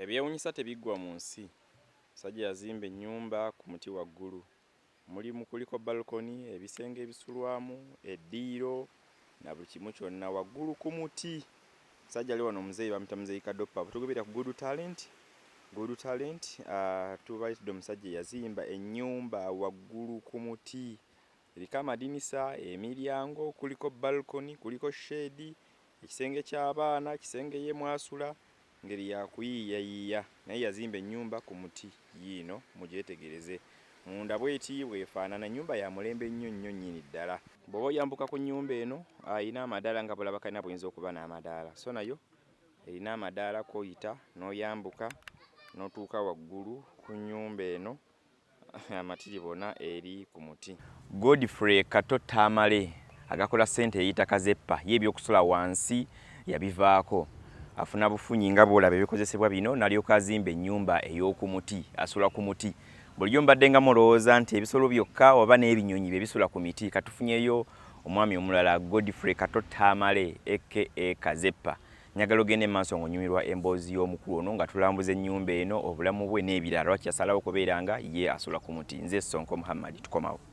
Ebyewuunyisa tebiggwa mu nsi. Musajja yazimba ennyumba ku muti waggulu. Kuliko balkoni, ebisenge ebisulwamu, eddiiro na buli kimu kyonna waggulu ku muti. Musajja ali wano omuzeeyi bamuyita muzeeyi Kaddopa. Tugubira ku Good Talent. Good Talent tubayitidde omusajja yazimba ennyumba waggulu ku muti. Eriko amadinisa, emiryango, kuliko balkoni, kuliko shade, ekisenge ky'abaana, kisenge ye mwasula, ngeri ya kuyiiyayiiya. Naye yazimba ennyumba ku muti yiino mugyetegereze. Munda bw'eti bwefaanana, ennyumba ya mulembe nnyo nnyo nnyini ddala. Bw'oba oyambuka ku nnyumba eno erina amadaala nga bulaba kalina buyinza okuba n'amadaala. So nayo erina amadaala kw'oyita n'oyambuka n'otuuka waggulu ku nnyumba eno amatiribona eri ku muti. Godfrey Kato Tamale agakola ssente eyita Kazeppa ye ebyokusula wansi yabivaako. Afuna bufunyi nga bw'olaba ebikozesebwa bino n'alyoka azimba ennyumba ey'oku muti, asula ku muti. Bulijjo mbadde nga mulowooza nti ebisolo byokka oba n'ebinyonyi bye bisula ku miti. Katufunyeyo omwami omulala Godfrey Kato Tamale aka Kazeppa. Njagala ogende maaso ng'onyumirwa emboozi y'omukulu ono nga tulambuza ennyumba eno, obulamu bwe n'ebirala. Lwaki yasalawo okubeera nga ye asula ku muti. Nze Sonko Muhammad, tukomawo.